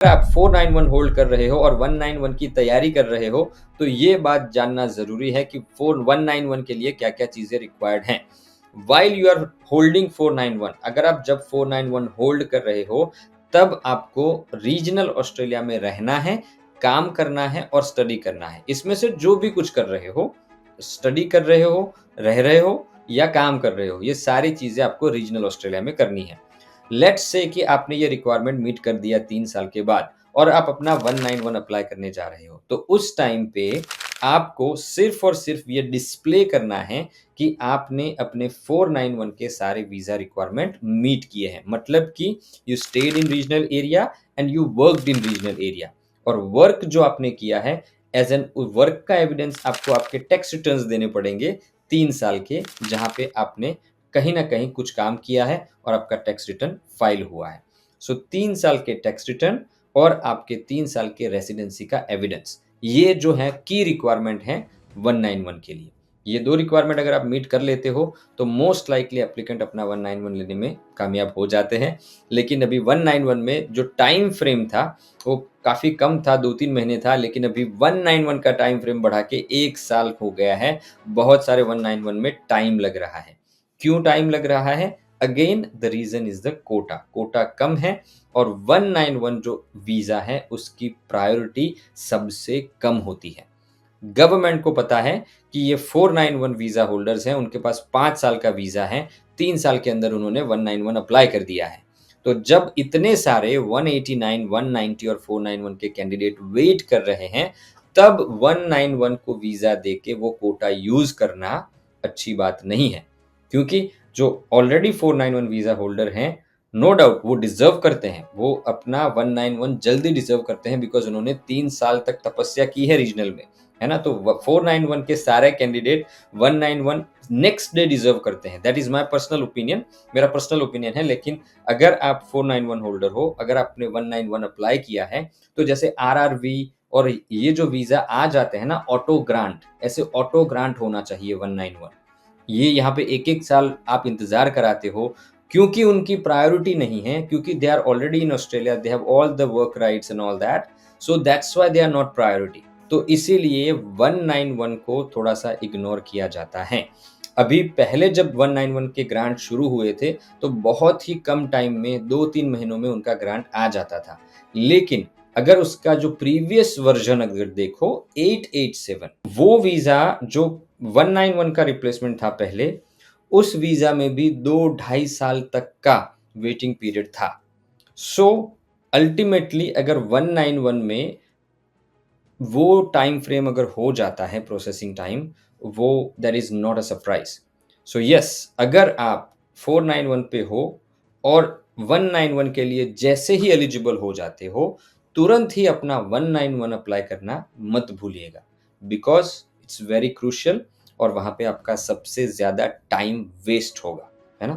अगर आप 491 होल्ड कर रहे हो और 191 की तैयारी कर रहे हो, तो ये बात जानना ज़रूरी है कि 191 के लिए क्या-क्या चीज़ें रिक्वायर्ड हैं। व्हाइल यू आर होल्डिंग 491, अगर आप जब 491 होल्ड कर रहे हो, तब आपको रीजनल ऑस्ट्रेलिया में रहना है, काम करना है और स्टडी करना है। इसमें से जो भी कुछ कर रहे हो, स्टडी कर रहे हो, रह रहे हो या काम कर रहे हो, ये सारी चीज़ें आपको रीजनल ऑस्ट्रेलिया में करनी है। लेट्स से कि आपने ये रिक्वायरमेंट मीट कर दिया 3 साल के बाद और आप अपना 191 अप्लाई करने जा रहे हो। तो उस टाइम पे आपको सिर्फ़ और सिर्फ़ ये डिस्प्ले करना है कि आपने अपने 491 के सारे वीज़ा रिक्वायरमेंट मीट किए हैं। मतलब कि you stayed in regional area and you worked in regional area, और वर्क जो आपने किया है एज़ एन वर्क का एविडेंस आपको आपके टैक्स रिटर्न्स देने पड़ेंगे 3 साल के, जहाँ पे आपने कहीं न कहीं कुछ काम किया है और आपका टैक्स रिटर्न फाइल हुआ है। सो 3 साल के टैक्स रिटर्न और आपके 3 साल के रेसिडेंसी का एविडेंस, ये जो है की रिक्वायरमेंट है 191 के लिए। ये 2 रिक्वायरमेंट अगर आप मीट कर लेते हो, तो मोस्ट लाइकली एप्लीकेंट अपना 191 लेने में कामयाब हो जाते हैं। लेकिन अभी 191 में जो टाइम फ्रेम था, वो काफ़ी कम था, 2-3 महीने था, लेकिन अभी 191 का टाइम फ्रेम बढ़ा के 1 साल हो गया है। बहुत सारे 191 में टाइम लग रहा है। क्यों टाइम लग रहा है? Again the reason is the quota. Quota कम है और 191 जो वीज़ा है उसकी प्रायोरिटी सबसे कम होती है। गवर्नमेंट को पता है कि ये 491 वीज़ा होल्डर्स हैं, उनके पास 5 साल का वीज़ा है, 3 साल के अंदर उन्होंने 191 अप्लाई कर दिया है। तो जब इतने सारे 189, 190 और 491 के कैंडिडेट वेट कर रहे हैं, तब 191 को वीज़ा देके वो कोटा यूज़ करना अच्छी बात नहीं है। क्योंकि जो ऑलरेडी 491 वीज़ा होल्डर हैं, नो डाउट वो डिज़र्व करते हैं। वो अपना 191 जल्दी डिज़र्व करते हैं, बिकॉज़ उन्होंने 3 साल तक तपस्या की है रीजनल में, है ना? तो 491 के सारे कैंडिडेट 191 नेक्स्ट डे डिज़र्व करते हैं। That is my personal opinion, मेरा पर्सनल ओपिनियन है। लेकिन अगर आप 491 होल्डर हो, अगर आपने 191 अप्लाई किया है, तो जैसे आरआरवी और ये जो वीज़ा आ जाते हैं ना ऑटो ग्रांट, ऐसे ऑटो ग्रांट होना चाहिए 191। ये यहाँ पे 1-1 साल आप इंतज़ार कराते हो, क्योंकि उनकी प्रायोरिटी नहीं है, क्योंकि they are already in Australia, they have all the work rights and all that, so that's why they are not priority. तो इसीलिए 191 को थोड़ा-सा इग्नोर किया जाता है। अभी पहले जब 191 के ग्रांट शुरू हुए थे, तो बहुत ही कम टाइम में 2-3 महीनों में उनका ग्रांट आ जाता था। लेकिन अगर उसका जो प्रीवियस वर्ज़न अगर देखो 887, वो वीज़ा जो 191 का रिप्लेसमेंट था पहले, उस वीज़ा में भी 2 ढाई साल तक का वेटिंग पीरियड था। सो अल्टीमेटली अगर 191 में वो टाइम फ्रेम अगर हो जाता है प्रोसेसिंग टाइम, वो that is not a surprise. So yes, अगर आप 491 पे हो और 191 के लिए जैसे ही एलिजिबल हो जाते हो, तुरंत ही अपना 191 अप्लाई करना मत भूलिएगा, बिकॉज़ इट्स वेरी क्रूशियल और वहाँ पे आपका सबसे ज़्यादा टाइम वेस्ट होगा, है ना?